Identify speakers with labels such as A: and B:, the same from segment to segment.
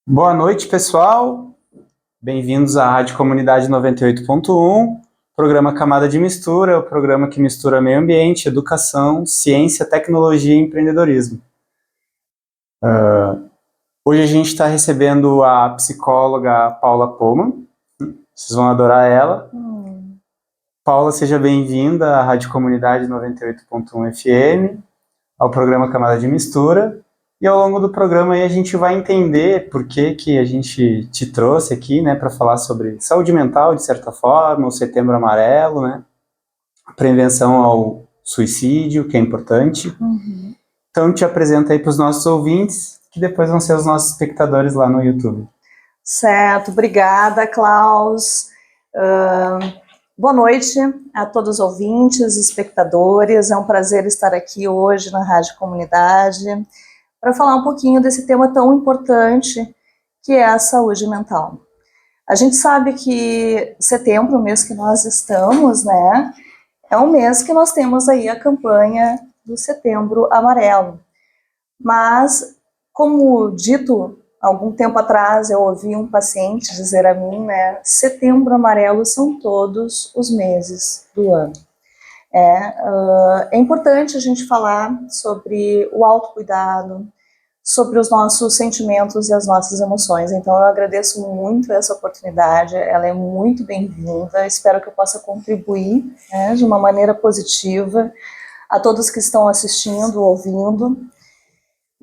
A: Boa noite, pessoal. Bem-vindos à Rádio Comunidade 98.1, programa Camada de Mistura, o programa que mistura meio ambiente, educação, ciência, tecnologia e empreendedorismo. Hoje a gente está recebendo a psicóloga Paula Poman. Vocês vão adorar ela. Paula, seja bem-vinda à Rádio Comunidade 98.1 FM, ao programa Camada de Mistura. E ao longo do programa aí a gente vai entender por que a gente te trouxe aqui, né, para falar sobre saúde mental, de certa forma, o Setembro Amarelo, né, a prevenção ao suicídio, que é importante. Então, te apresento aí para os nossos ouvintes, que depois vão ser os nossos espectadores lá no YouTube.
B: Certo, obrigada, Klaus. Boa noite a todos os ouvintes, espectadores. É um prazer estar aqui hoje na Rádio Comunidade para falar um pouquinho desse tema tão importante que é a saúde mental. A gente sabe que setembro, o mês que nós estamos, né, é um mês que nós temos aí a campanha do Setembro Amarelo. Mas, como dito, algum tempo atrás eu ouvi um paciente dizer a mim, né, Setembro Amarelo são todos os meses do ano. É importante a gente falar sobre o autocuidado, sobre os nossos sentimentos e as nossas emoções. Então eu agradeço muito essa oportunidade, ela é muito bem-vinda, espero que eu possa contribuir, né, de uma maneira positiva a todos que estão assistindo, ouvindo.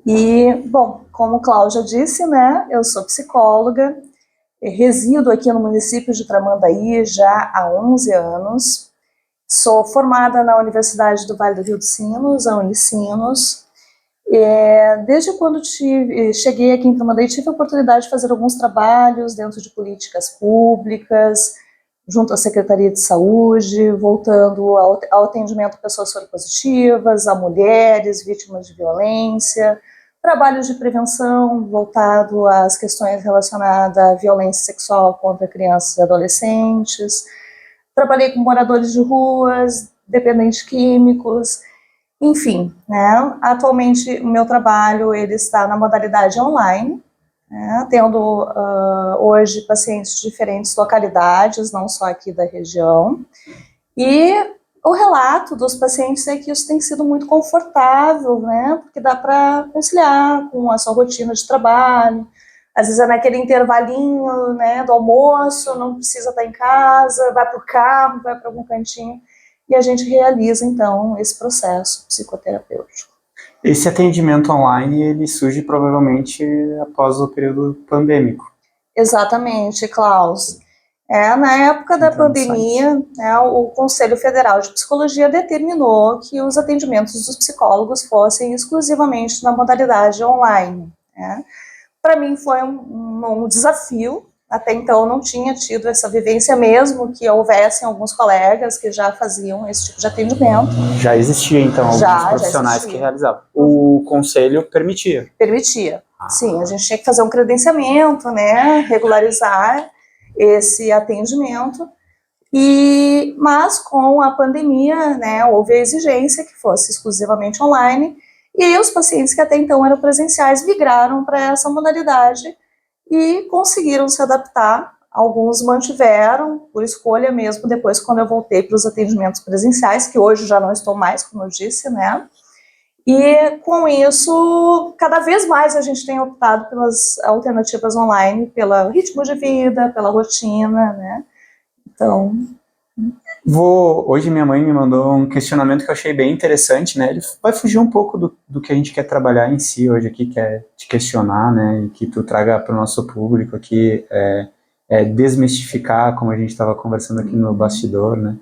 B: E, bom, como Cláudia disse, né, eu sou psicóloga, resido aqui no município de Tramandaí já há 11 anos, sou formada na Universidade do Vale do Rio dos Sinos, a Unicinos. Desde quando cheguei aqui em Tramandaí, tive a oportunidade de fazer alguns trabalhos dentro de políticas públicas, junto à Secretaria de Saúde, voltando ao atendimento a pessoas soropositivas, a mulheres vítimas de violência, trabalhos de prevenção voltado às questões relacionadas à violência sexual contra crianças e adolescentes, trabalhei com moradores de ruas, dependentes químicos, enfim, né? Atualmente o meu trabalho ele está na modalidade online, né? Tendo hoje pacientes de diferentes localidades, não só aqui da região, e o relato dos pacientes é que isso tem sido muito confortável, né? Porque dá para conciliar com a sua rotina de trabalho, às vezes é naquele intervalinho, né, do almoço, não precisa estar em casa, vai para o carro, vai para algum cantinho, e a gente realiza, então, esse processo psicoterapêutico.
A: Esse atendimento online, ele surge provavelmente após o período pandêmico.
B: Exatamente, Klaus. Na época da pandemia, o Conselho Federal de Psicologia determinou que os atendimentos dos psicólogos fossem exclusivamente na modalidade online. Para mim foi um desafio. Até então não tinha tido essa vivência, mesmo que houvessem alguns colegas que já faziam esse tipo de atendimento.
A: Já existia, então, alguns profissionais que realizavam. O conselho permitia?
B: Permitia, sim. A gente tinha que fazer um credenciamento, né, regularizar esse atendimento. Mas com a pandemia, né, houve a exigência que fosse exclusivamente online, e aí os pacientes que até então eram presenciais migraram para essa modalidade e conseguiram se adaptar. Alguns mantiveram, por escolha mesmo, depois quando eu voltei para os atendimentos presenciais, que hoje já não estou mais, como eu disse, né? E com isso, cada vez mais a gente tem optado pelas alternativas online, pelo ritmo de vida, pela rotina, né? Então...
A: Hoje minha mãe me mandou um questionamento que eu achei bem interessante, né? Ele vai fugir um pouco do que a gente quer trabalhar em si hoje aqui, que é te questionar, né? E que tu traga para o nosso público aqui, desmistificar, como a gente estava conversando aqui no bastidor, né?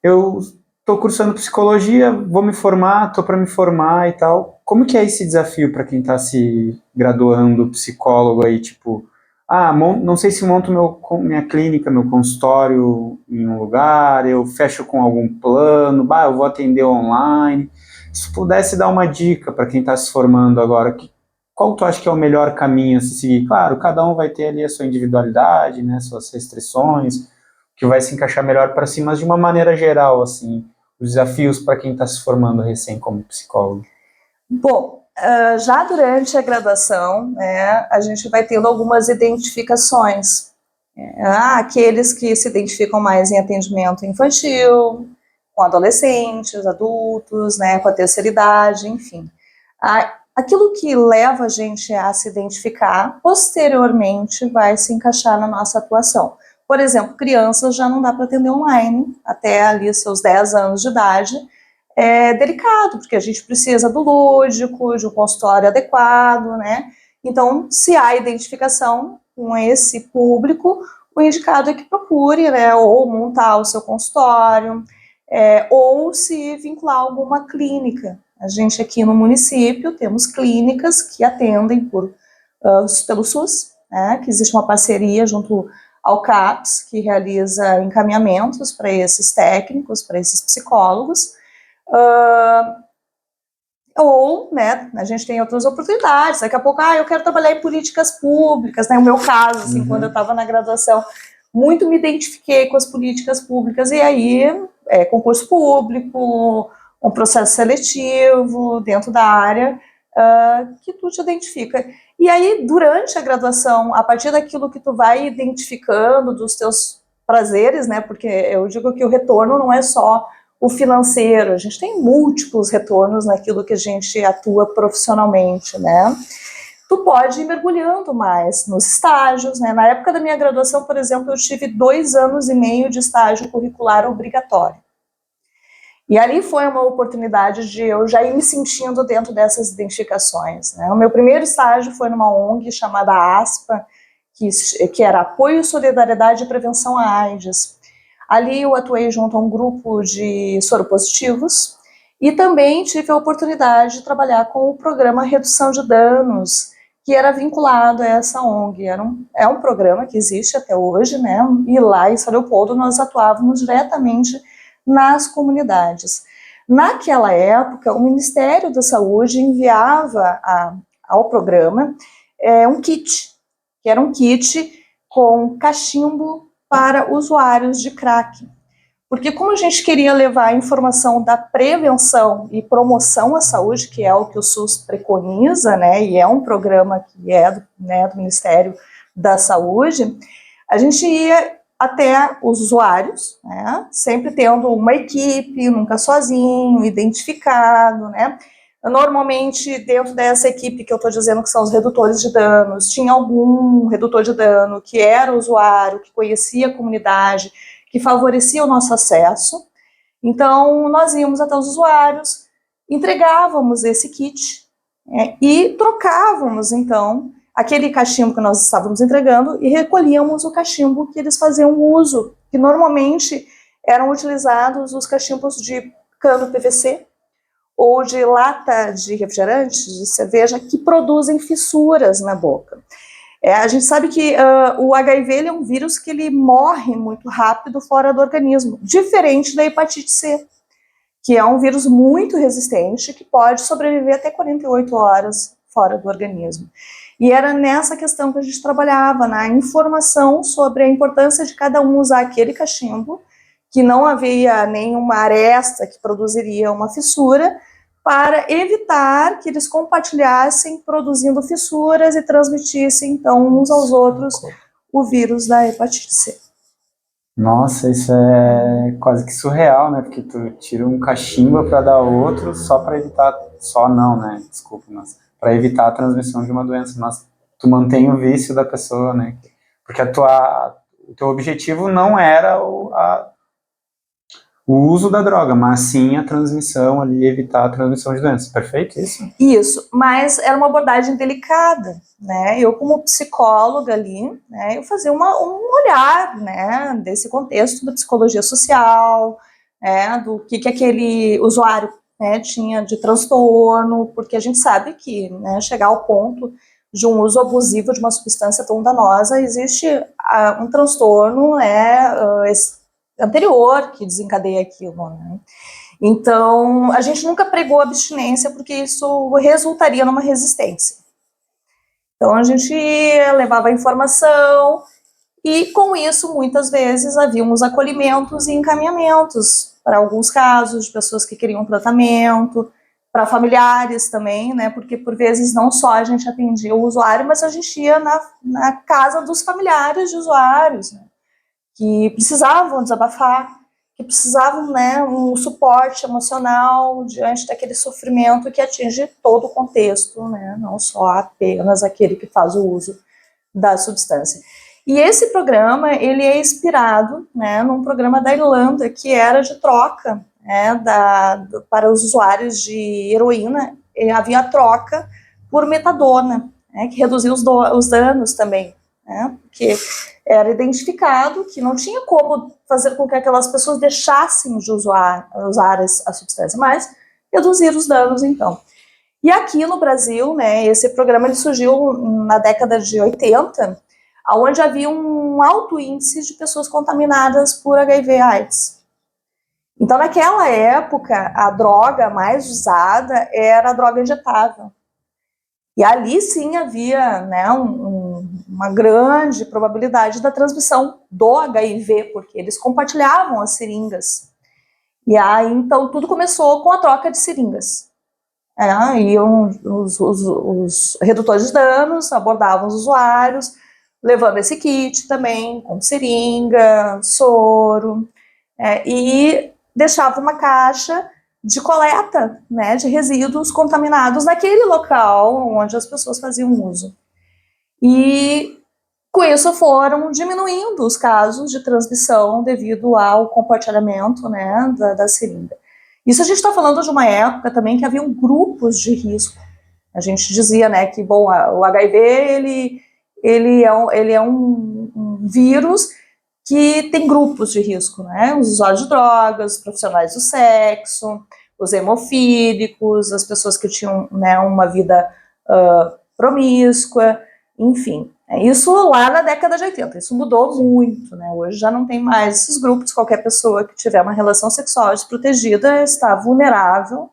A: Eu estou cursando psicologia, vou me formar, estou para me formar e tal. Como que é esse desafio para quem está se graduando psicólogo aí, tipo... não sei se monto minha clínica, meu consultório em um lugar, eu fecho com algum plano, eu vou atender online. Se pudesse dar uma dica para quem está se formando agora, qual tu acha que é o melhor caminho a se seguir? Claro, cada um vai ter ali a sua individualidade, né, suas restrições, que vai se encaixar melhor para si, mas de uma maneira geral, assim, os desafios para quem está se formando recém como psicólogo.
B: Bom, já durante a graduação, né, a gente vai tendo algumas identificações. Aqueles que se identificam mais em atendimento infantil, com adolescentes, adultos, né, com a terceira idade, enfim. Aquilo que leva a gente a se identificar, posteriormente vai se encaixar na nossa atuação. Por exemplo, crianças já não dá para atender online, até ali seus 10 anos de idade. É delicado, porque a gente precisa do lúdico, de um consultório adequado, né? Então, se há identificação com esse público, o indicado é que procure, né, ou montar o seu consultório, ou se vincular a alguma clínica. A gente aqui no município temos clínicas que atendem pelo SUS, né, que existe uma parceria junto ao CAPS, que realiza encaminhamentos para esses técnicos, para esses psicólogos, ou, né, a gente tem outras oportunidades, daqui a pouco, eu quero trabalhar em políticas públicas, né, no meu caso, assim, quando eu estava na graduação, muito me identifiquei com as políticas públicas, e aí, concurso público, um processo seletivo dentro da área, que tu te identifica. E aí, durante a graduação, a partir daquilo que tu vai identificando, dos teus prazeres, né, porque eu digo que o retorno não é só o financeiro, a gente tem múltiplos retornos naquilo que a gente atua profissionalmente, né? Tu pode ir mergulhando mais nos estágios, né? Na época da minha graduação, por exemplo, eu tive 2 anos e meio de estágio curricular obrigatório. E ali foi uma oportunidade de eu já ir me sentindo dentro dessas identificações, né? O meu primeiro estágio foi numa ONG chamada ASPA, que era Apoio, Solidariedade e Prevenção à AIDS. Ali eu atuei junto a um grupo de soropositivos e também tive a oportunidade de trabalhar com o programa Redução de Danos, que era vinculado a essa ONG. É um programa que existe até hoje, né? E lá em São Leopoldo nós atuávamos diretamente nas comunidades. Naquela época, o Ministério da Saúde enviava ao programa um kit, que era um kit com cachimbo para usuários de crack. Porque como a gente queria levar a informação da prevenção e promoção à saúde, que é o que o SUS preconiza, né, e é um programa que é do Ministério da Saúde, a gente ia até os usuários, né, sempre tendo uma equipe, nunca sozinho, identificado, né. Normalmente, dentro dessa equipe que eu estou dizendo que são os redutores de danos, tinha algum redutor de dano que era usuário, que conhecia a comunidade, que favorecia o nosso acesso. Então, nós íamos até os usuários, entregávamos esse kit e trocávamos, então, aquele cachimbo que nós estávamos entregando e recolhíamos o cachimbo que eles faziam uso, que normalmente eram utilizados os cachimbos de cano PVC, ou de lata de refrigerante, de cerveja, que produzem fissuras na boca. A gente sabe que o HIV ele é um vírus que ele morre muito rápido fora do organismo, diferente da hepatite C, que é um vírus muito resistente, que pode sobreviver até 48 horas fora do organismo. E era nessa questão que a gente trabalhava, na informação sobre a importância de cada um usar aquele cachimbo, que não havia nenhuma aresta que produziria uma fissura, para evitar que eles compartilhassem produzindo fissuras e transmitissem, então, uns aos outros o vírus da hepatite C.
A: Nossa, isso é quase que surreal, né? Porque tu tira um cachimbo para dar outro só para evitar, só não, né? Desculpa, mas para evitar a transmissão de uma doença, mas tu mantém o vício da pessoa, né? Porque o teu objetivo não era o uso da droga, mas sim a transmissão ali, evitar a transmissão de doenças. Perfeito isso?
B: Isso, mas era uma abordagem delicada, né? Eu como psicóloga ali, né, eu fazia um olhar, né, desse contexto da psicologia social, né, do que aquele usuário, né, tinha de transtorno, porque a gente sabe que, né, chegar ao ponto de um uso abusivo de uma substância tão danosa, existe um transtorno, anterior que desencadeia aquilo, né? Então, a gente nunca pregou abstinência porque isso resultaria numa resistência. Então, a gente levava a informação e, com isso, muitas vezes haviam os acolhimentos e encaminhamentos para alguns casos de pessoas que queriam tratamento, para familiares também, né? Porque por vezes não só a gente atendia o usuário, mas a gente ia na casa dos familiares de usuários, né? Que precisavam desabafar, que precisavam, né, um suporte emocional diante daquele sofrimento que atinge todo o contexto, né? Não só apenas aquele que faz o uso da substância. E esse programa, ele é inspirado, né, num programa da Irlanda que era de troca, né, para os usuários de heroína, havia troca por metadona, né, que reduzia os danos também, né, porque era identificado que não tinha como fazer com que aquelas pessoas deixassem de usar a substância, mas reduzir os danos, então. E aqui no Brasil, né, esse programa ele surgiu na década de 80, onde havia um alto índice de pessoas contaminadas por HIV/AIDS. Então, naquela época, a droga mais usada era a droga injetável. E ali sim havia, né, uma grande probabilidade da transmissão do HIV, porque eles compartilhavam as seringas. E aí, então, tudo começou com a troca de seringas. Iam os redutores de danos, abordavam os usuários, levando esse kit também, com seringa, soro, e deixava uma caixa de coleta, né, de resíduos contaminados naquele local onde as pessoas faziam uso. E com isso foram diminuindo os casos de transmissão devido ao compartilhamento, né, da seringa. Isso a gente está falando de uma época também que haviam grupos de risco. A gente dizia, né, que bom, o HIV ele é um vírus que tem grupos de risco, né? Os usuários de drogas, os profissionais do sexo, os hemofílicos, as pessoas que tinham, né, uma vida promíscua, enfim. Isso lá na década de 80, isso mudou muito, né? Hoje já não tem mais esses grupos, qualquer pessoa que tiver uma relação sexual desprotegida está vulnerável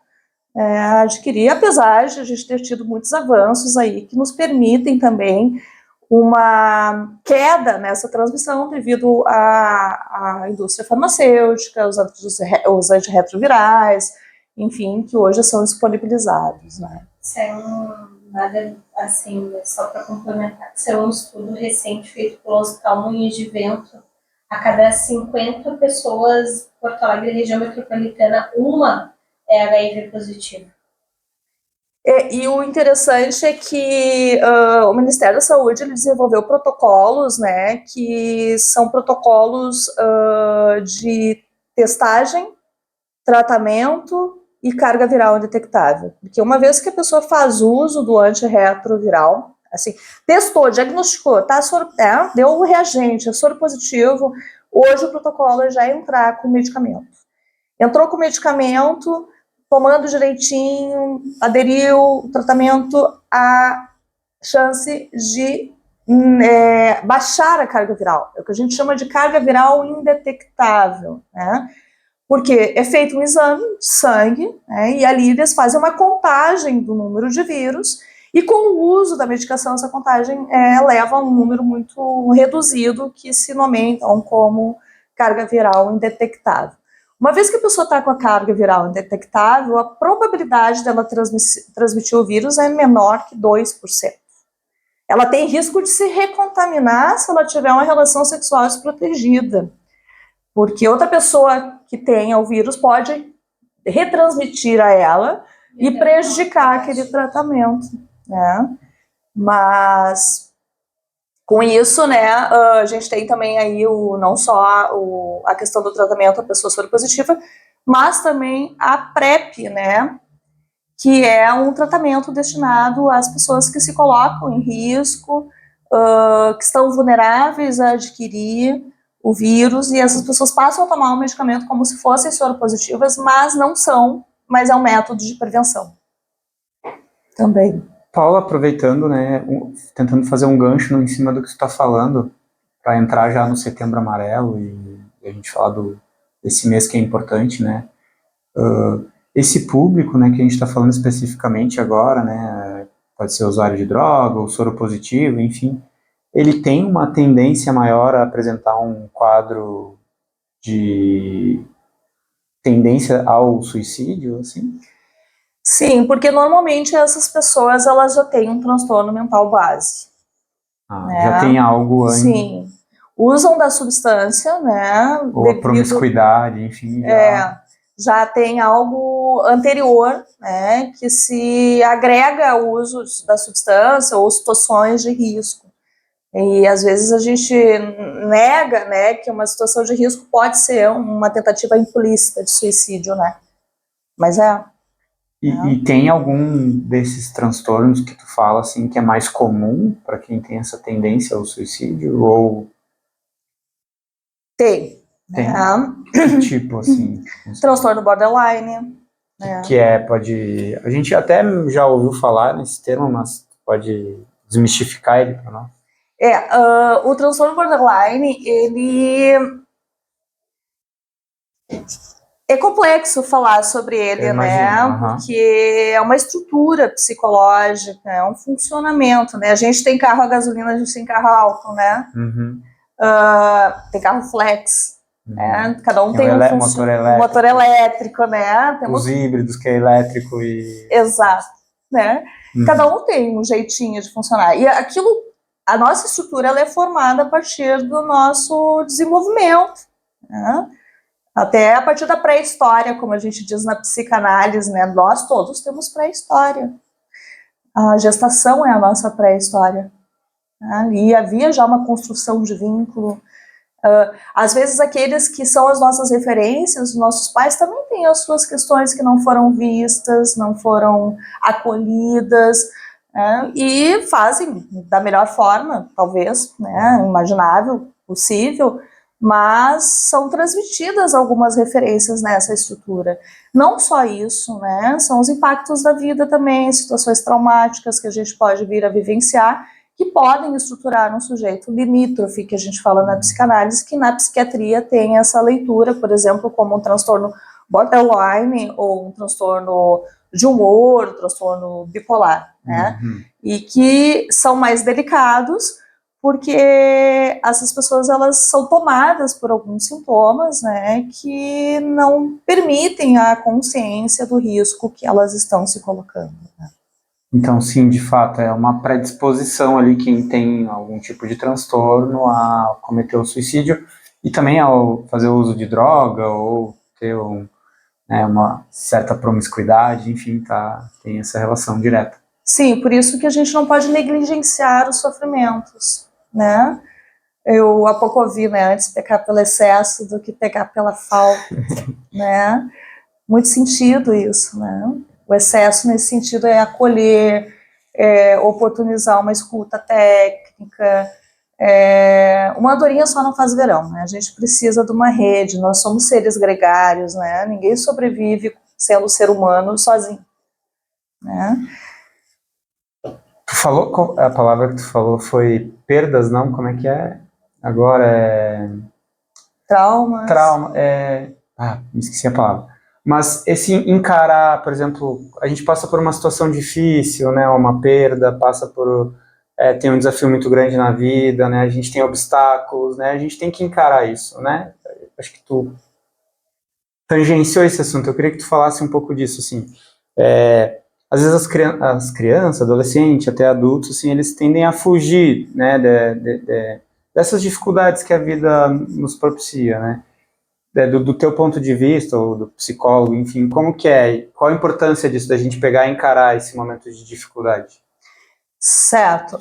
B: a adquirir, apesar de a gente ter tido muitos avanços aí que nos permitem também uma queda nessa transmissão devido à indústria farmacêutica, os antirretrovirais, enfim, que hoje são disponibilizados, né?
C: Isso é nada assim, só para complementar, isso é um estudo recente feito pelo Hospital Moinhos de Vento. A cada 50 pessoas, Porto Alegre, região metropolitana, uma é HIV positiva.
B: E o interessante é que o Ministério da Saúde ele desenvolveu protocolos, né, que são protocolos de testagem, tratamento e carga viral indetectável. Porque uma vez que a pessoa faz uso do antirretroviral, assim, testou, diagnosticou, deu o reagente, é soro positivo, hoje o protocolo é já entrar com medicamento. Entrou com medicamento, tomando direitinho, aderiu o tratamento, a chance de baixar a carga viral. É o que a gente chama de carga viral indetectável, né? Porque é feito um exame de sangue, né, e ali eles fazem uma contagem do número de vírus, e com o uso da medicação, essa contagem leva a um número muito reduzido, que se nomeia, então, como carga viral indetectável. Uma vez que a pessoa está com a carga viral indetectável, a probabilidade dela transmitir o vírus é menor que 2%. Ela tem risco de se recontaminar se ela tiver uma relação sexual desprotegida, porque outra pessoa que tenha o vírus pode retransmitir a ela e prejudicar aquele tratamento, né? Mas com isso, né, a gente tem também aí não só a questão do tratamento da pessoa soropositiva, mas também a PrEP, né, que é um tratamento destinado às pessoas que se colocam em risco, que estão vulneráveis a adquirir o vírus, e essas pessoas passam a tomar um medicamento como se fossem soropositivas, mas não são, mas é um método de prevenção também.
A: Paula, aproveitando, né, tentando fazer um gancho em cima do que você está falando, para entrar já no Setembro Amarelo e a gente falar desse mês que é importante, né, esse público, né, que a gente está falando especificamente agora, né, pode ser usuário de droga ou soropositivo, enfim, ele tem uma tendência maior a apresentar um quadro de tendência ao suicídio, assim?
B: Sim, porque normalmente essas pessoas elas já têm um transtorno mental base.
A: Já tem algo antes.
B: Sim, usam da substância, né?
A: Ou a promiscuidade, enfim.
B: Já tem algo anterior, né? Que se agrega ao uso da substância ou situações de risco. E às vezes a gente nega, né, que uma situação de risco pode ser uma tentativa implícita de suicídio, né? Mas
A: E tem algum desses transtornos que tu fala assim que é mais comum para quem tem essa tendência ao suicídio ou
B: tem.
A: Que tipo assim?
B: Transtorno borderline.
A: Pode. A gente até já ouviu falar nesse termo, mas pode desmistificar ele para nós.
B: O transtorno borderline, ele é complexo falar sobre ele, né? Porque é uma estrutura psicológica, é um funcionamento, né? A gente tem carro a gasolina, a gente tem carro a álcool, né? Tem carro flex, né? Cada um tem um motor elétrico, né?
A: Os híbridos que é elétrico e...
B: Exato, né? Cada um tem um jeitinho de funcionar. E a nossa estrutura ela é formada a partir do nosso desenvolvimento, né? Até a partir da pré-história, como a gente diz na psicanálise, né? Nós todos temos pré-história. A gestação é a nossa pré-história. Né? E havia já uma construção de vínculo. Às vezes aqueles que são as nossas referências, os nossos pais também têm as suas questões que não foram vistas, não foram acolhidas, né? E fazem da melhor forma, talvez, né? Imaginável, possível, mas são transmitidas algumas referências nessa estrutura. Não só isso, né? São os impactos da vida também, situações traumáticas que a gente pode vir a vivenciar, que podem estruturar um sujeito limítrofe, que a gente fala na psicanálise, que na psiquiatria tem essa leitura, por exemplo, como um transtorno borderline ou um transtorno de humor, um transtorno bipolar, né? E que são mais delicados, porque essas pessoas elas são tomadas por alguns sintomas, né, que não permitem a consciência do risco que elas estão se colocando. Né?
A: Então, sim, de fato, é uma predisposição ali quem tem algum tipo de transtorno a cometer o suicídio e também ao fazer uso de droga ou ter uma certa promiscuidade, enfim, tem essa relação direta.
B: Sim, por isso que a gente não pode negligenciar os sofrimentos, né? Eu há pouco ouvi, né, antes pecar pelo excesso do que pecar pela falta, né? Muito sentido isso, né? O excesso nesse sentido é acolher, oportunizar uma escuta técnica. Uma andorinha só não faz verão, né? A gente precisa de uma rede, nós somos seres gregários, né? Ninguém sobrevive sendo ser humano sozinho, né?
A: Tu falou, a palavra que tu falou foi perdas, não? Como é que é? Agora é...
B: Traumas.
A: Me esqueci a palavra. Mas esse encarar, por exemplo, a gente passa por uma situação difícil, né? Uma perda, tem um desafio muito grande na vida, né? A gente tem obstáculos, né? A gente tem que encarar isso, né? Acho que tu tangenciou esse assunto. Eu queria que tu falasse um pouco disso, assim. Às vezes as crianças, adolescentes, até adultos, assim, eles tendem a fugir, né, dessas dificuldades que a vida nos propicia, né? Do teu ponto de vista, ou do psicólogo, enfim, como que é? Qual a importância disso, da gente pegar e encarar esse momento de dificuldade?
B: Certo.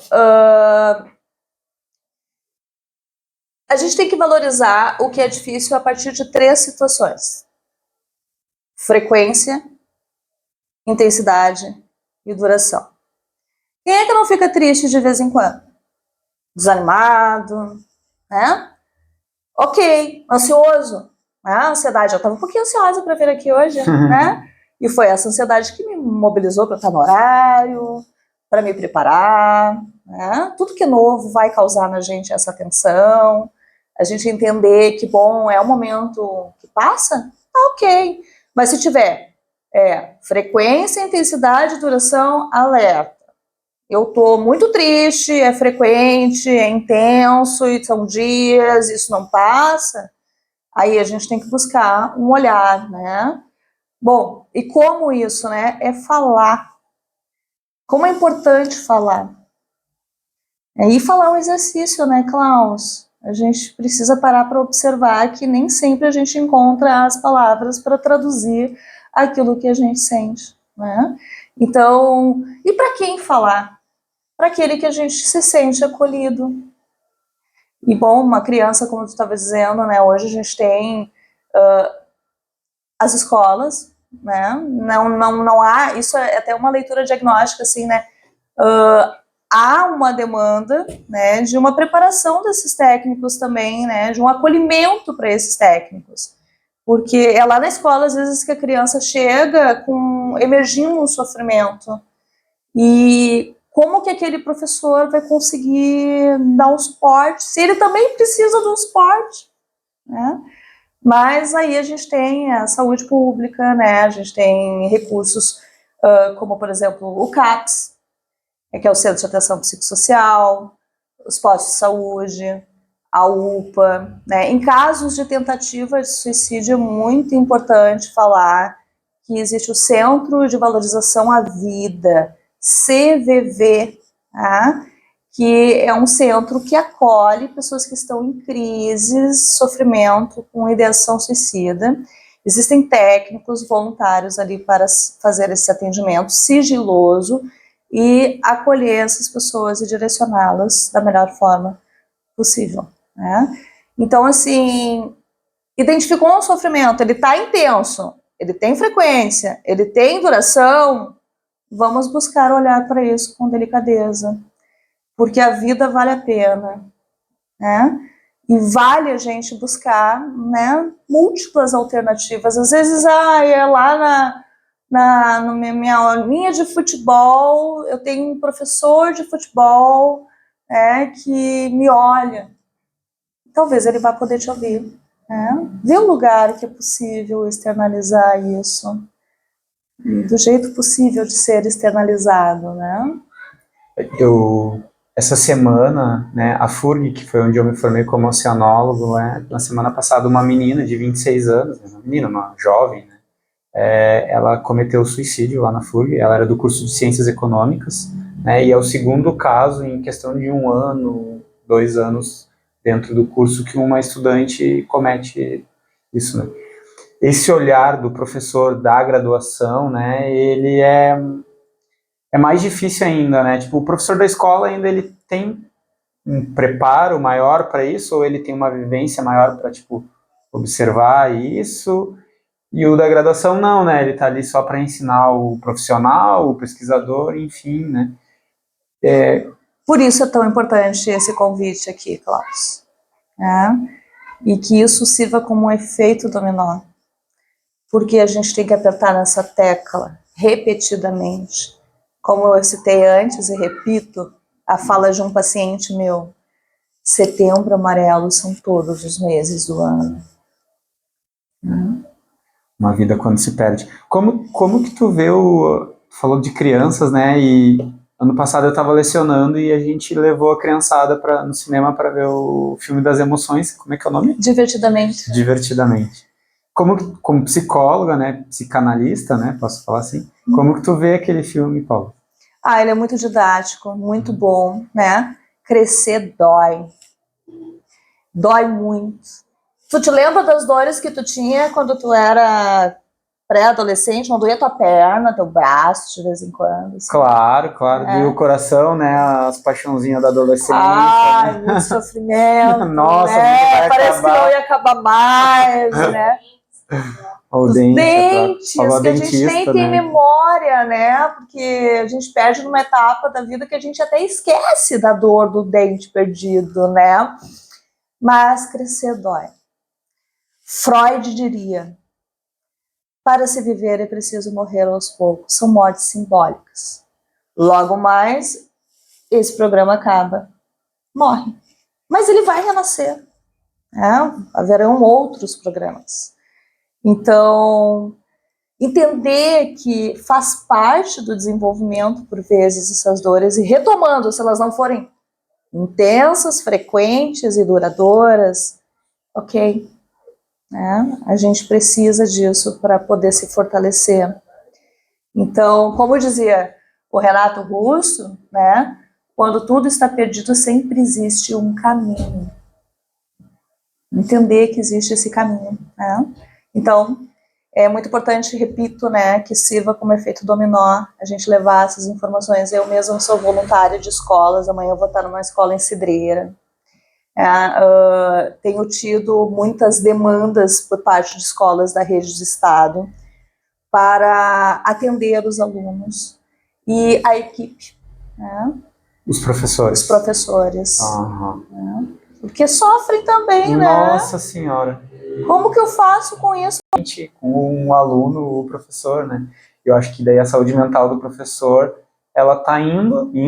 B: A gente tem que valorizar o que é difícil a partir de 3 situações: frequência, intensidade e duração. Quem é que não fica triste de vez em quando? Desanimado, né? Ok, ansioso, né? Ansiedade, eu estava um pouquinho ansiosa para vir aqui hoje, né? E foi essa ansiedade que me mobilizou para estar no horário, para me preparar, né? Tudo que é novo vai causar na gente essa tensão, a gente entender que, bom, é um momento que passa, tá ok. Mas se tiver frequência, intensidade, duração, alerta. Eu tô muito triste, é frequente, é intenso, e são dias, isso não passa, aí a gente tem que buscar um olhar, né? Bom, e como isso, né? É falar. Como é importante falar. E falar é um exercício, né, Klaus? A gente precisa parar para observar que nem sempre a gente encontra as palavras para traduzir aquilo que a gente sente, né? Então, e para quem falar? Para aquele que a gente se sente acolhido. E bom, uma criança, como tu estava dizendo, né? Hoje a gente tem as escolas, né? Não há, isso é até uma leitura diagnóstica, assim, né? Há uma demanda, né, de uma preparação desses técnicos também, né, de um acolhimento para esses técnicos, porque é lá na escola às vezes que a criança chega emergindo um sofrimento, e como que aquele professor vai conseguir dar um suporte, se ele também precisa de um suporte, né? Mas aí a gente tem a saúde pública, né, a gente tem recursos como, por exemplo, o CAPS, que é o Centro de Atenção Psicossocial, os postos de saúde, a UPA, né? Em casos de tentativa de suicídio é muito importante falar que existe o Centro de Valorização à Vida, CVV, tá? Que é um centro que acolhe pessoas que estão em crises, sofrimento com ideação suicida. Existem técnicos voluntários ali para fazer esse atendimento sigiloso e acolher essas pessoas e direcioná-las da melhor forma possível, né? Então, assim, identificou um sofrimento, ele está intenso, ele tem frequência, ele tem duração, vamos buscar olhar para isso com delicadeza, porque a vida vale a pena, né? E vale a gente buscar, né, múltiplas alternativas. Às vezes, é lá na minha linha de futebol, eu tenho um professor de futebol, né, que me olha. Talvez ele vá poder te ouvir. Né? Vê um lugar que é possível externalizar isso, do jeito possível de ser externalizado, né?
A: Essa semana, né, a FURG, que foi onde eu me formei como oceanólogo, na semana passada, uma menina de 26 anos, uma jovem, né, ela cometeu suicídio lá na FURG. Ela era do curso de Ciências Econômicas, né, e é o segundo caso em questão de 1 ano, 2 anos dentro do curso que uma estudante comete isso, né. Esse olhar do professor da graduação, né, ele é mais difícil ainda, né? Tipo, o professor da escola ainda ele tem um preparo maior para isso, ou ele tem uma vivência maior para, tipo, observar isso, e o da graduação não, né? Ele tá ali só para ensinar o profissional, o pesquisador, enfim, né?
B: Por isso é tão importante esse convite aqui, Klaus, né? E que isso sirva como um efeito dominó, porque a gente tem que apertar nessa tecla repetidamente. Como eu citei antes e repito, a fala de um paciente meu: setembro amarelo são todos os meses do ano.
A: Uma vida quando se perde. Como que tu vê falou de crianças, né? E ano passado eu estava lecionando e a gente levou a criançada no cinema para ver o filme das emoções. Como é que é o nome?
B: Divertidamente.
A: Divertidamente. Como psicóloga, né? Psicanalista, né? Posso falar assim? Como que tu vê aquele filme, Paulo?
B: Ele é muito didático, muito bom, né? Crescer dói. Dói muito. Tu te lembra das dores que tu tinha quando tu era pré-adolescente? Não doía tua perna, teu braço de vez em quando? Assim?
A: Claro. E o coração, né? As paixãozinhas da adolescência.
B: Ai, muito sofrimento.
A: Nossa,
B: né? Parece que não ia acabar mais, né?
A: Os
B: dentes, que a
A: dentista,
B: gente nem tem memória, né? Porque a gente perde numa etapa da vida que a gente até esquece da dor do dente perdido, né? Mas crescer dói. Freud diria: para se viver é preciso morrer aos poucos. São mortes simbólicas. Logo mais, esse programa acaba. Morre. Mas ele vai renascer. Né? Haverão outros programas. Então, entender que faz parte do desenvolvimento, por vezes, essas dores, e retomando, se elas não forem intensas, frequentes e duradouras, ok, né? A gente precisa disso para poder se fortalecer. Então, como dizia o Renato Russo, né? Quando tudo está perdido, sempre existe um caminho. Entender que existe esse caminho, né? Então, é muito importante, repito, né, que sirva como efeito dominó, a gente levar essas informações. Eu mesma sou voluntária de escolas, amanhã eu vou estar numa escola em Cidreira. Tenho tido muitas demandas por parte de escolas da rede do Estado para atender os alunos e a equipe, né?
A: Os professores.
B: Os professores.
A: Aham.
B: Né? Porque sofrem também,
A: Nossa Senhora.
B: Como que eu faço com isso?
A: Com um aluno, o professor, né? Eu acho que daí a saúde mental do professor, ela tá indo. E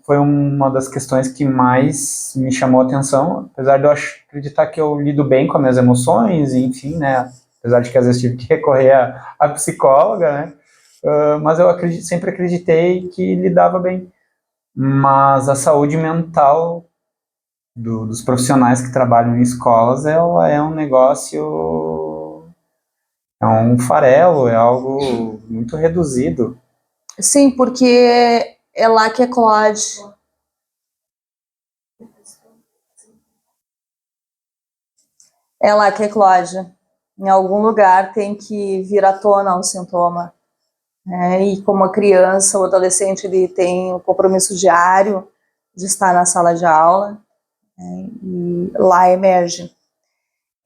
A: foi uma das questões que mais me chamou a atenção, apesar de eu acreditar que eu lido bem com as minhas emoções, enfim, né? Apesar de que às vezes tive que recorrer à psicóloga, né? Mas eu sempre acreditei que lidava bem. Mas a saúde mental dos profissionais que trabalham em escolas, ela é um negócio, é um farelo, é algo muito reduzido.
B: Sim, porque é lá que eclode. É lá que eclode. Em algum lugar tem que vir à tona um sintoma. E como a criança ou adolescente ele tem o compromisso diário de estar na sala de aula, e lá emerge.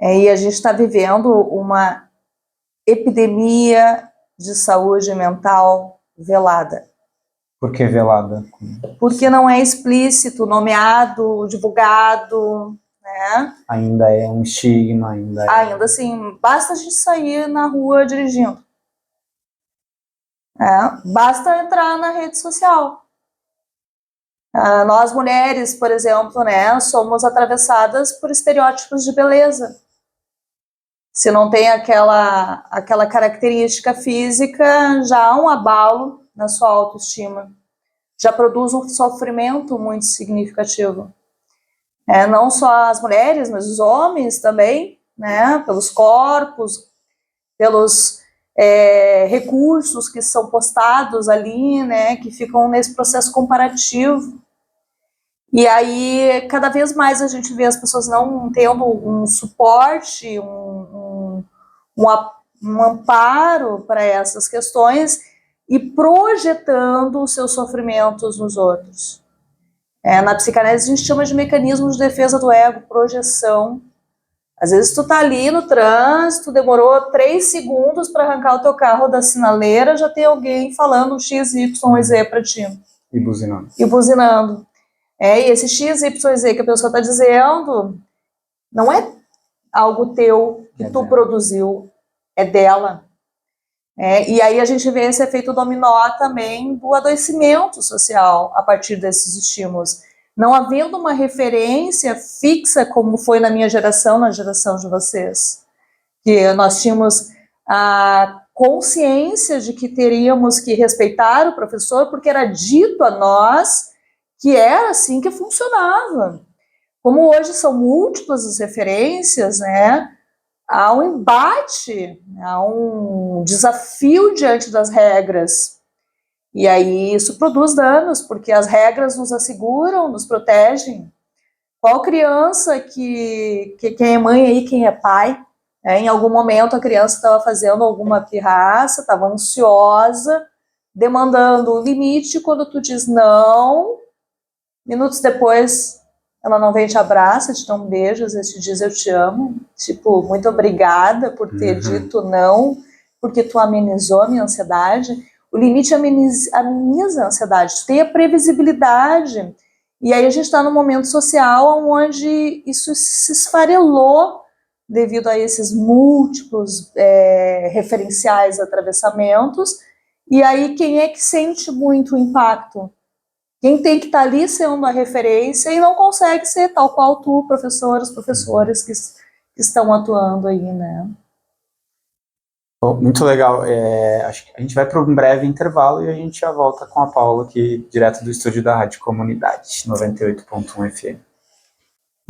B: E a gente está vivendo uma epidemia de saúde mental velada.
A: Por que velada?
B: Porque não é explícito, nomeado, divulgado, né?
A: Ainda é um estigma,
B: Ainda assim, basta a gente sair na rua dirigindo. Basta entrar na rede social. Nós mulheres, por exemplo, né, somos atravessadas por estereótipos de beleza. Se não tem aquela característica física, já há um abalo na sua autoestima. Já produz um sofrimento muito significativo. Não só as mulheres, mas os homens também, né, pelos corpos, pelos recursos que são postados ali, né, que ficam nesse processo comparativo. E aí, cada vez mais a gente vê as pessoas não tendo um suporte, um amparo para essas questões e projetando os seus sofrimentos nos outros. Na psicanálise a gente chama de mecanismo de defesa do ego, projeção. Às vezes tu tá ali no trânsito, demorou 3 segundos para arrancar o teu carro da sinaleira, já tem alguém falando X, Y e Z para ti.
A: E buzinando.
B: E esse X, Y, Z que a pessoa está dizendo não é algo teu que tu produziu, é dela. E aí a gente vê esse efeito dominó também do adoecimento social a partir desses estímulos. Não havendo uma referência fixa como foi na minha geração, na geração de vocês, que nós tínhamos a consciência de que teríamos que respeitar o professor porque era dito a nós que era assim que funcionava. Como hoje são múltiplas as referências, né, há um embate, há um desafio diante das regras. E aí isso produz danos, porque as regras nos asseguram, nos protegem. Qual criança que quem é mãe aí, quem é pai, em algum momento a criança estava fazendo alguma pirraça, estava ansiosa, demandando o limite, quando tu diz não, minutos depois ela não vem te abraça, te dá um beijo, às vezes te diz eu te amo, tipo, muito obrigada por ter dito não, porque tu amenizou a minha ansiedade. O limite ameniza a ansiedade, tu tem a previsibilidade. E aí a gente está num momento social onde isso se esfarelou devido a esses múltiplos referenciais, atravessamentos. E aí quem é que sente muito o impacto? Quem tem que estar ali sendo a referência e não consegue ser tal qual tu, professores que estão atuando aí, né?
A: Muito legal. Acho que a gente vai para um breve intervalo e a gente já volta com a Paula aqui, direto do estúdio da Rádio Comunidade, 98.1 FM.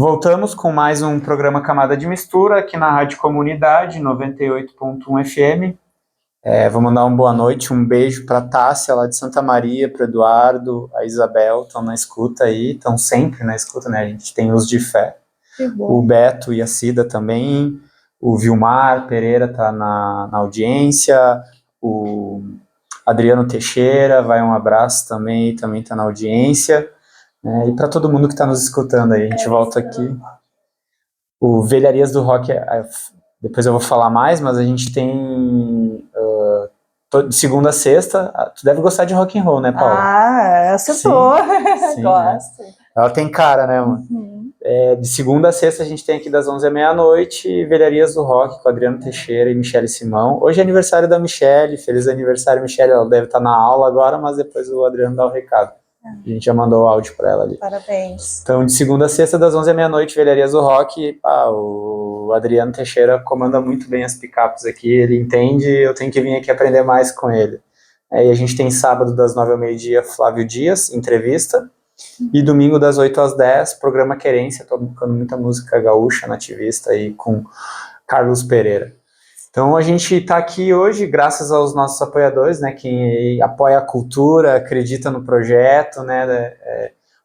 A: Voltamos com mais um programa Camada de Mistura aqui na Rádio Comunidade 98.1 FM. Vou mandar uma boa noite, um beijo para a Tássia lá de Santa Maria, para o Eduardo, a Isabel, estão na escuta aí, estão sempre na escuta, né? A gente tem os de fé. O Beto e a Cida também, o Vilmar Pereira está na audiência, o Adriano Teixeira, vai um abraço também está na audiência. E para todo mundo que está nos escutando aí, a gente volta aqui. O Velharias do Rock, depois eu vou falar mais, mas a gente tem de segunda a sexta. Tu deve gostar de rock and roll, né, Paula?
B: Acertou.
A: Sim,
B: Gosto.
A: Né? Ela tem cara, né, mano? De segunda a sexta a gente tem aqui das 11 à meia-noite, Velharias do Rock com Adriano Teixeira e Michele Simão. Hoje é aniversário da Michele, feliz aniversário, Michele. Ela deve estar na aula agora, mas depois o Adriano dá o recado. A gente já mandou o áudio para ela ali.
B: Parabéns.
A: Então, de segunda a sexta, das 11 à meia-noite, Velharias do Rock. O Adriano Teixeira comanda muito bem as picapes aqui, ele entende, eu tenho que vir aqui aprender mais com ele. E a gente tem sábado, das 9 ao meio-dia, Flávio Dias, entrevista. E domingo, das 8 às 10, programa Querência, tocando muita música gaúcha, nativista, aí com Carlos Pereira. Então a gente está aqui hoje graças aos nossos apoiadores, né, quem apoia a cultura, acredita no projeto, né,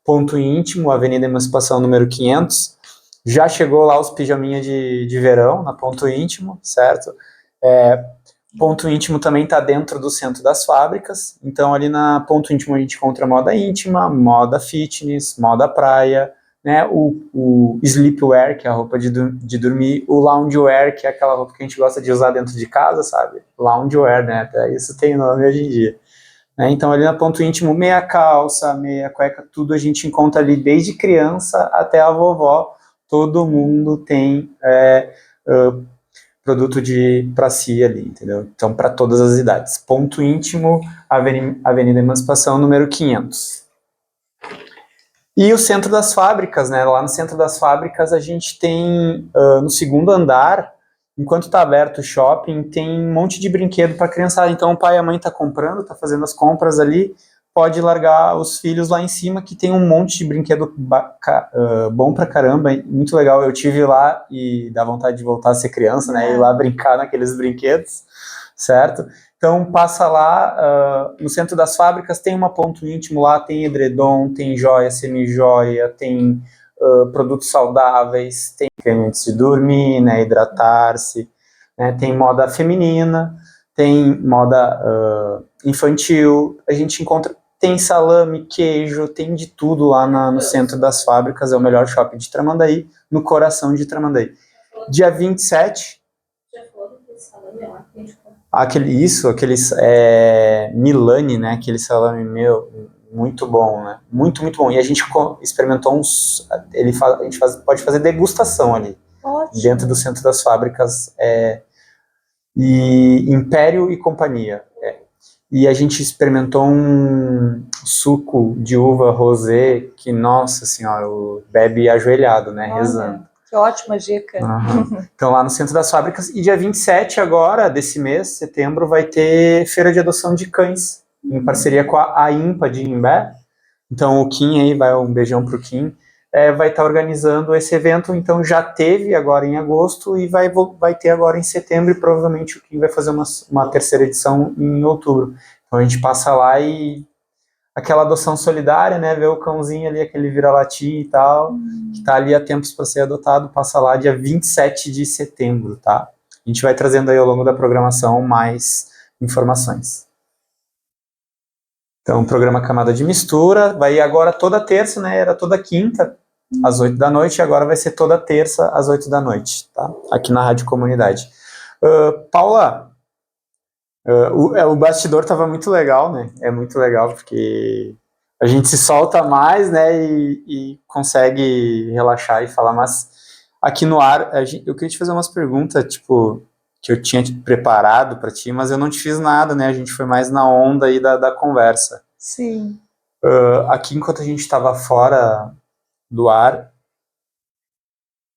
A: Ponto Íntimo, Avenida Emancipação número 500, já chegou lá os pijaminha de verão na Ponto Íntimo, certo? Ponto Íntimo também está dentro do centro das fábricas, então ali na Ponto Íntimo a gente encontra moda íntima, moda fitness, moda praia, né, o sleepwear, que é a roupa de dormir, o loungewear, que é aquela roupa que a gente gosta de usar dentro de casa, sabe? Loungewear, né, até isso tem nome hoje em dia. Então ali na Ponto Íntimo, meia calça, meia cueca, tudo a gente encontra ali desde criança até a vovó, todo mundo tem produto para si ali, entendeu? Então para todas as idades. Ponto Íntimo, Avenida Emancipação número 500. E o centro das fábricas, né? Lá no centro das fábricas a gente tem, no segundo andar, enquanto está aberto o shopping, tem um monte de brinquedo para criançada. Então o pai e a mãe tá comprando, tá fazendo as compras ali, pode largar os filhos lá em cima, que tem um monte de brinquedo bom pra caramba, muito legal. Eu tive lá e dá vontade de voltar a ser criança, né? Ir lá brincar naqueles brinquedos, certo? Então passa lá, no centro das fábricas tem uma Ponto Íntimo lá, tem edredom, tem joia, semi-joia, tem produtos saudáveis, tem cremes de dormir, né, hidratar-se, né, tem moda feminina, tem moda infantil, a gente encontra, tem salame, queijo, tem de tudo lá no centro das fábricas, é o melhor shopping de Tramandaí, no coração de Tramandaí. Dia 27...
C: Já falou do salame lá?
A: Aquele Milani, né, aquele salame muito bom, né, muito bom, e a gente experimentou pode fazer degustação ali. Ótimo. Dentro do centro das fábricas, e Império e Companhia, e a gente experimentou um suco de uva rosé, que, nossa senhora, bebe ajoelhado, né, rezando.
B: Que ótima dica.
A: Então, lá no centro das fábricas. E dia 27 agora, desse mês, setembro, vai ter feira de adoção de cães, em parceria com a IMPA de Imbé. Então, o Kim aí, um beijão pro Kim, vai estar organizando esse evento. Então, já teve agora em agosto e vai ter agora em setembro. E provavelmente o Kim vai fazer uma terceira edição em outubro. Então, a gente passa lá e... aquela adoção solidária, né, ver o cãozinho ali, aquele vira-latinha e tal, que tá ali há tempos para ser adotado, passa lá dia 27 de setembro, tá? A gente vai trazendo aí ao longo da programação mais informações. Então, o programa Camada de Mistura vai agora toda terça, né, era toda quinta, às 8 da noite, e agora vai ser toda terça, às 8 da noite, tá? Aqui na Rádio Comunidade. Paula... o bastidor estava muito legal, né? É muito legal porque a gente se solta mais, né? E consegue relaxar e falar. Mas aqui no ar, eu queria te fazer umas perguntas, tipo, que eu tinha preparado para ti, mas eu não te fiz nada, né? A gente foi mais na onda aí da conversa.
B: Sim.
A: Aqui, enquanto a gente estava fora do ar,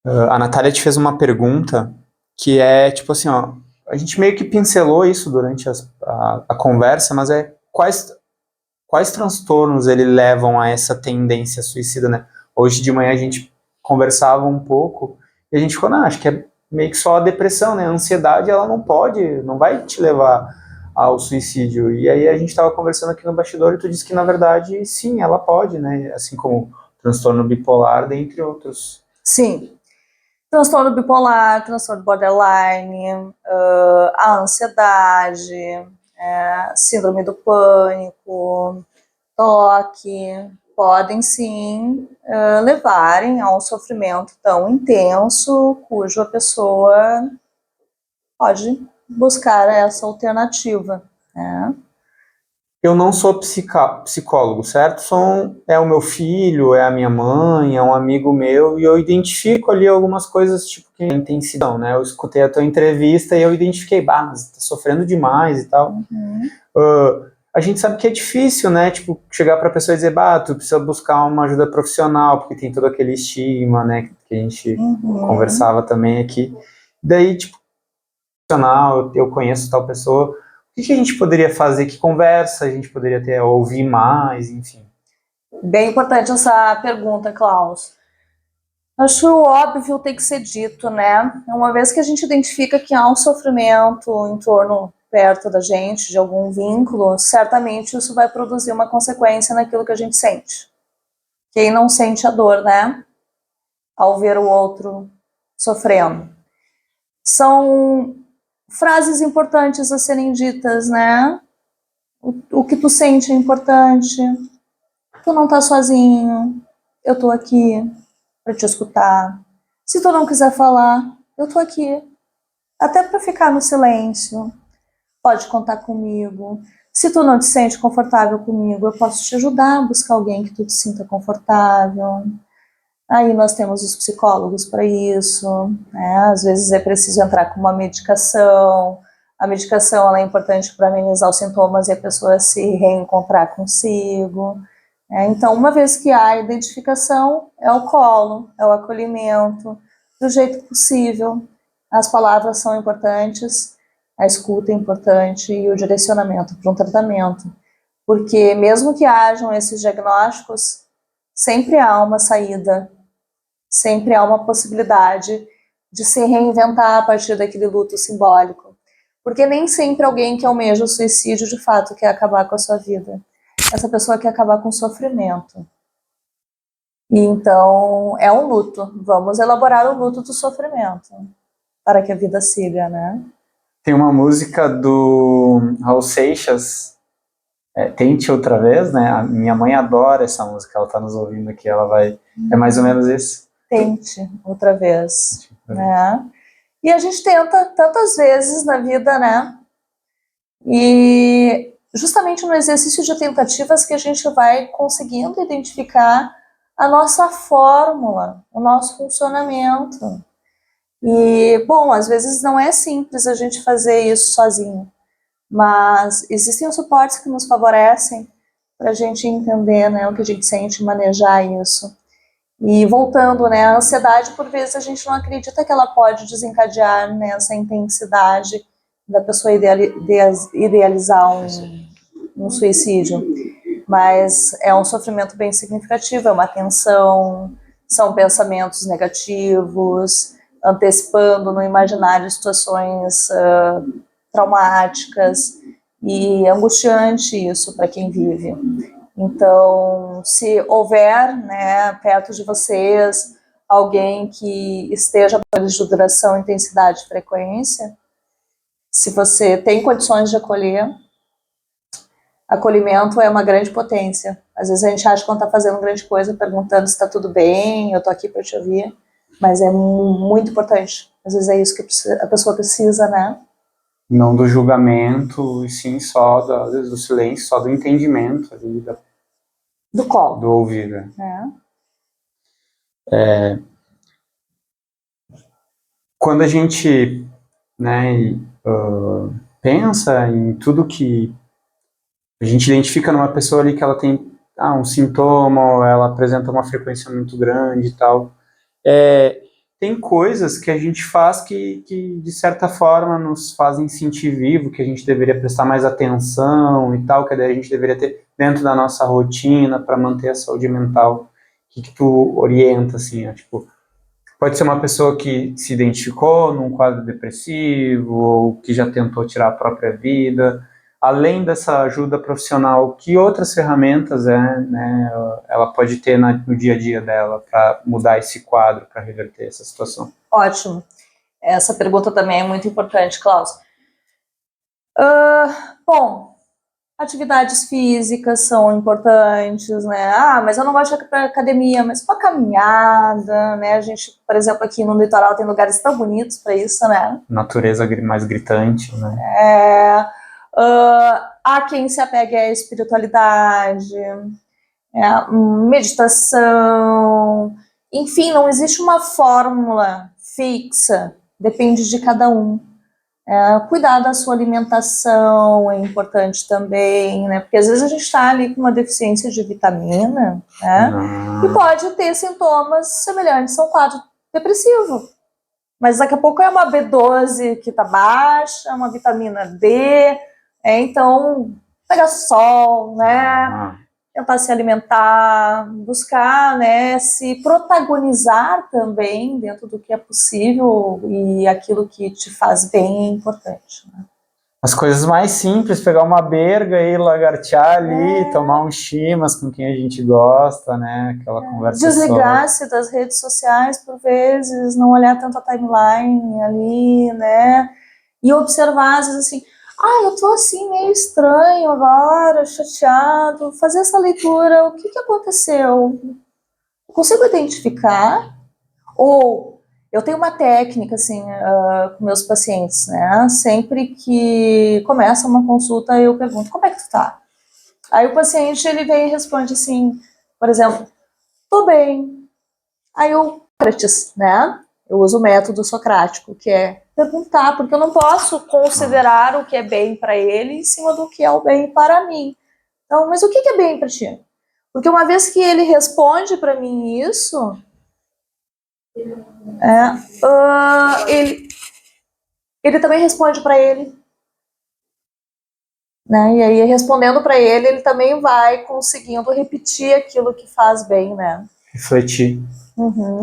A: a Natália te fez uma pergunta que é, tipo assim, ó, a gente meio que pincelou isso durante a conversa, mas quais transtornos ele levam a essa tendência suicida, né? Hoje de manhã a gente conversava um pouco, e a gente ficou, não, acho que é meio que só a depressão, né? A ansiedade, ela não vai te levar ao suicídio. E aí a gente estava conversando aqui no bastidor e tu disse que, na verdade, sim, ela pode, né? Assim como transtorno bipolar, dentre outros.
B: Sim. Transtorno bipolar, transtorno borderline, a ansiedade, síndrome do pânico, toque, podem sim levarem a um sofrimento tão intenso cujo a pessoa pode buscar essa alternativa, né?
A: Eu não sou psicólogo, certo? É o meu filho, é a minha mãe, é um amigo meu, e eu identifico ali algumas coisas, tipo, que intensidão, né? Eu escutei a tua entrevista e eu identifiquei, mas tá sofrendo demais e tal. A gente sabe que é difícil, né? Tipo, chegar pra pessoa e dizer, tu precisa buscar uma ajuda profissional, porque tem todo aquele estigma, né? Que a gente conversava também aqui. Daí, tipo, profissional, eu conheço tal pessoa. O que a gente poderia fazer? Que conversa a gente poderia ter, ouvir mais, enfim?
B: Bem importante essa pergunta, Klaus. Acho óbvio tem que ser dito, né? Uma vez que a gente identifica que há um sofrimento em torno, perto da gente, de algum vínculo, certamente isso vai produzir uma consequência naquilo que a gente sente. Quem não sente a dor, né? Ao ver o outro sofrendo. São frases importantes a serem ditas, né? O que tu sente é importante. Tu não tá sozinho. Eu tô aqui para te escutar. Se tu não quiser falar, eu tô aqui. Até para ficar no silêncio. Pode contar comigo. Se tu não te sente confortável comigo, eu posso te ajudar a buscar alguém que tu te sinta confortável. Aí nós temos os psicólogos para isso, né? Às vezes é preciso entrar com uma medicação. A medicação ela é importante para amenizar os sintomas e a pessoa se reencontrar consigo. Então, uma vez que há a identificação, é o colo, é o acolhimento, do jeito possível. As palavras são importantes, a escuta é importante e o direcionamento para um tratamento. Porque mesmo que hajam esses diagnósticos, sempre há uma saída, sempre há uma possibilidade de se reinventar a partir daquele luto simbólico. Porque nem sempre alguém que almeja o suicídio de fato quer acabar com a sua vida. Essa pessoa quer acabar com o sofrimento. E então, é um luto. Vamos elaborar o luto do sofrimento, para que a vida siga, né?
A: Tem uma música do Raul Seixas, Tente Outra Vez, né? A minha mãe adora essa música, ela tá nos ouvindo aqui, ela vai... É mais ou menos isso?
B: Tente outra vez, né? E a gente tenta tantas vezes na vida, né? E justamente no exercício de tentativas que a gente vai conseguindo identificar a nossa fórmula, o nosso funcionamento. E, bom, às vezes não é simples a gente fazer isso sozinho, mas existem os suportes que nos favorecem para a gente entender, né, o que a gente sente, manejar isso. E voltando, né, a ansiedade, por vezes a gente não acredita que ela pode desencadear nessa intensidade da pessoa idealizar um suicídio, mas é um sofrimento bem significativo, é uma tensão, são pensamentos negativos, antecipando no imaginário situações traumáticas, e é angustiante isso para quem vive. Então, se houver, né, perto de vocês alguém que esteja de duração, intensidade e frequência, se você tem condições de acolher, acolhimento é uma grande potência. Às vezes a gente acha que não está fazendo grande coisa, perguntando se está tudo bem, eu estou aqui para te ouvir, mas é muito importante. Às vezes é isso que a pessoa precisa, né?
A: Não do julgamento, e sim só às vezes do silêncio, só do entendimento ali,
B: do colo.
A: Do ouvido. Quando a gente, né, pensa em tudo que a gente identifica numa pessoa ali que ela tem um sintoma, ou ela apresenta uma frequência muito grande e tal, tem coisas que a gente faz que de certa forma nos fazem sentir vivo, que a gente deveria prestar mais atenção e tal, que daí a gente deveria ter dentro da nossa rotina para manter a saúde mental. O que tu orienta, assim, tipo, Pode ser uma pessoa que se identificou num quadro depressivo ou que já tentou tirar a própria vida. Além dessa ajuda profissional, que outras ferramentas né, ela pode ter no dia a dia dela para mudar esse quadro, para reverter essa situação?
B: Ótimo. Essa pergunta também é muito importante, Klaus. Bom, atividades físicas são importantes, né? Mas eu não gosto de ir para academia, mas para caminhada, né? A gente, por exemplo, aqui no litoral tem lugares tão bonitos para isso, né?
A: Natureza mais gritante,
B: né? Há quem se apegue à espiritualidade, meditação, enfim, não existe uma fórmula fixa, depende de cada um. Cuidar da sua alimentação é importante também, né? Porque às vezes a gente está ali com uma deficiência de vitamina, né? E pode ter sintomas semelhantes a um quadro depressivo. Mas daqui a pouco é uma B12 que está baixa, uma vitamina D, então pegar sol, né? Tentar se alimentar, buscar, né, se protagonizar também dentro do que é possível, e aquilo que te faz bem é importante, né?
A: As coisas mais simples, pegar uma berga e lagartear ali, tomar uns chimas com quem a gente gosta, né? Aquela conversa.
B: Desligar-se das redes sociais por vezes, não olhar tanto a timeline ali, né? E observar, às vezes assim, eu tô assim meio estranho agora, chateado, fazer essa leitura, o que aconteceu? Eu consigo identificar? Ou eu tenho uma técnica, assim, com meus pacientes, né? Sempre que começa uma consulta, eu pergunto, como é que tu tá? Aí o paciente, ele vem e responde assim, por exemplo, tô bem. Aí eu, né? Eu uso o método socrático, que é perguntar, porque eu não posso considerar o que é bem para ele em cima do que é o bem para mim. Então, mas o que é bem para ti? Porque uma vez que ele responde para mim isso, ele também responde para ele, né? E aí, respondendo para ele também vai conseguindo repetir aquilo que faz bem, né?
A: Refletir.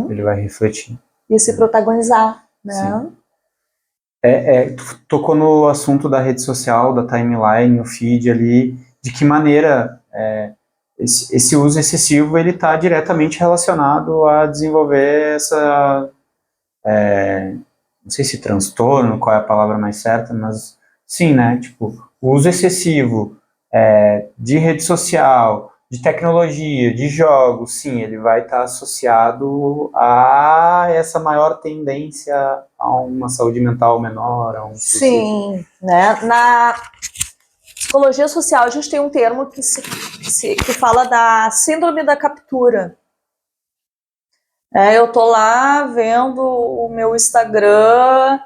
A: Ele vai refletir.
B: E se protagonizar, né?
A: Sim. Tu tocou no assunto da rede social, da timeline, o feed ali, de que maneira esse uso excessivo ele está diretamente relacionado a desenvolver essa, não sei se transtorno, qual é a palavra mais certa, mas sim, né, tipo, o uso excessivo de rede social, de tecnologia, de jogos, sim, ele vai estar associado a essa maior tendência a uma saúde mental menor, a um suicídio.
B: Sim, né? Na psicologia social a gente tem um termo que fala da síndrome da captura. Eu tô lá vendo o meu Instagram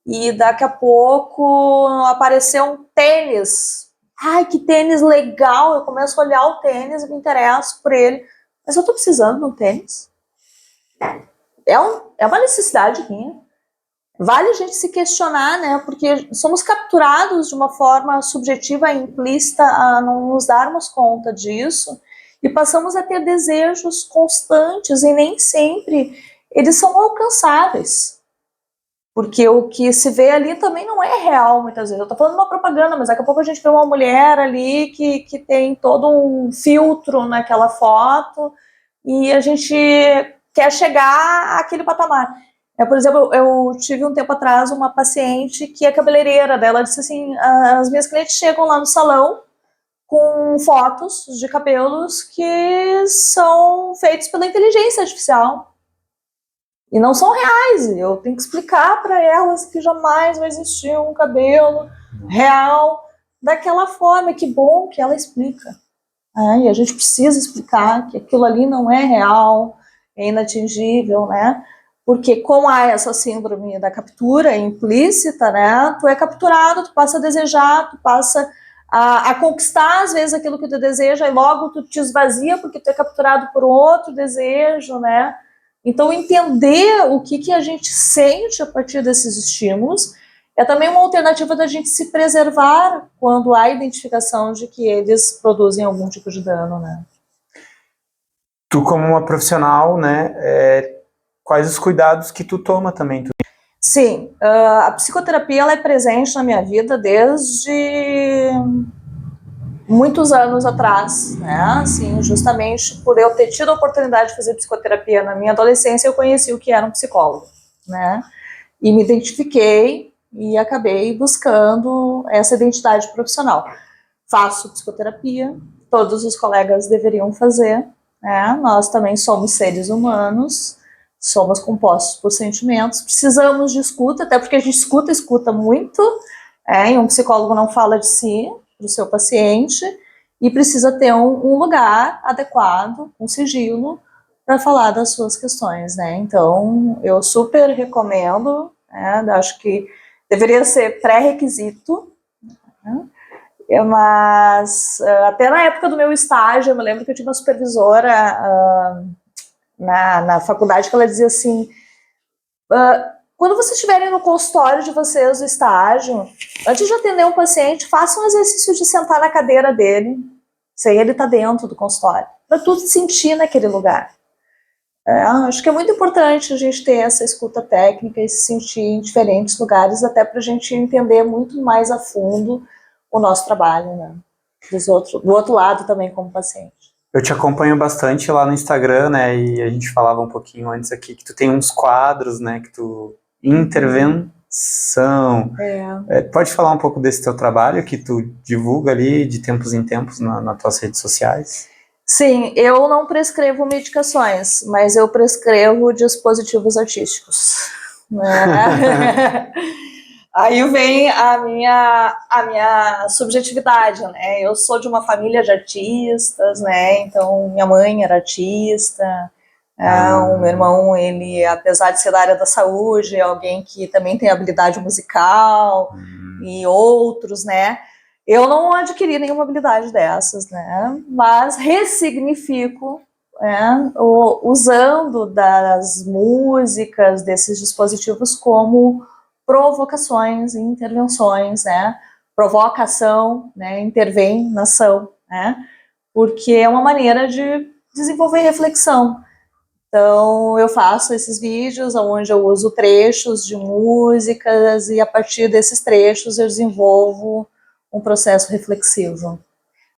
B: e daqui a pouco apareceu um tênis. Ai, que tênis legal! Eu começo a olhar o tênis e me interesso por ele. Mas eu tô precisando de um tênis? É uma necessidade minha. Vale a gente se questionar, né? Porque somos capturados de uma forma subjetiva e implícita a não nos darmos conta disso e passamos a ter desejos constantes e nem sempre eles são alcançáveis. Porque o que se vê ali também não é real, muitas vezes. Eu tô falando de uma propaganda, mas daqui a pouco a gente vê uma mulher ali que tem todo um filtro naquela foto e a gente quer chegar àquele patamar. Por exemplo, eu tive um tempo atrás uma paciente que é cabeleireira dela, disse assim, as minhas clientes chegam lá no salão com fotos de cabelos que são feitos pela inteligência artificial. E não são reais, eu tenho que explicar para elas que jamais vai existir um cabelo real daquela forma. Que bom que ela explica. E a gente precisa explicar que aquilo ali não é real, é inatingível, né? Porque como há essa síndrome da captura implícita, né? Tu é capturado, tu passa a desejar, tu passa a conquistar às vezes aquilo que tu deseja e logo tu te esvazia porque tu é capturado por outro desejo, né? Então, entender o que a gente sente a partir desses estímulos é também uma alternativa da gente se preservar quando há identificação de que eles produzem algum tipo de dano, né?
A: Tu, como uma profissional, né, quais os cuidados que tu toma também.
B: Sim, a psicoterapia ela é presente na minha vida desde muitos anos atrás, né? Assim, justamente por eu ter tido a oportunidade de fazer psicoterapia na minha adolescência, eu conheci o que era um psicólogo, né? E me identifiquei e acabei buscando essa identidade profissional. Faço psicoterapia, todos os colegas deveriam fazer, né? Nós também somos seres humanos, somos compostos por sentimentos, precisamos de escuta, até porque a gente escuta muito, e um psicólogo não fala de si, do seu paciente, e precisa ter um lugar adequado, um sigilo, para falar das suas questões, né? Então, eu super recomendo, né? Acho que deveria ser pré-requisito, né? Mas até na época do meu estágio, eu me lembro que eu tinha uma supervisora na faculdade que ela dizia assim, quando vocês estiverem no consultório de vocês, do estágio, antes de atender um paciente, façam um exercício de sentar na cadeira dele, sem ele estar dentro do consultório, para tudo sentir naquele lugar. Acho que é muito importante a gente ter essa escuta técnica e se sentir em diferentes lugares, até para a gente entender muito mais a fundo o nosso trabalho, né? Do outro lado também como paciente.
A: Eu te acompanho bastante lá no Instagram, né, e a gente falava um pouquinho antes aqui, que tu tem uns quadros, né, que tu... Intervenção. Pode falar um pouco desse teu trabalho que tu divulga ali de tempos em tempos nas tuas redes sociais?
B: Sim, eu não prescrevo medicações, mas eu prescrevo dispositivos artísticos. Né? Aí vem a minha subjetividade, né? Eu sou de uma família de artistas, né? Então minha mãe era artista, o meu irmão, ele, apesar de ser da área da saúde, é alguém que também tem habilidade musical e outros, né? Eu não adquiri nenhuma habilidade dessas, né? Mas ressignifico, usando das músicas, desses dispositivos como provocações e intervenções, né? Provocação, né? Intervém na ação, né? Porque é uma maneira de desenvolver reflexão. Então, eu faço esses vídeos onde eu uso trechos de músicas e a partir desses trechos eu desenvolvo um processo reflexivo.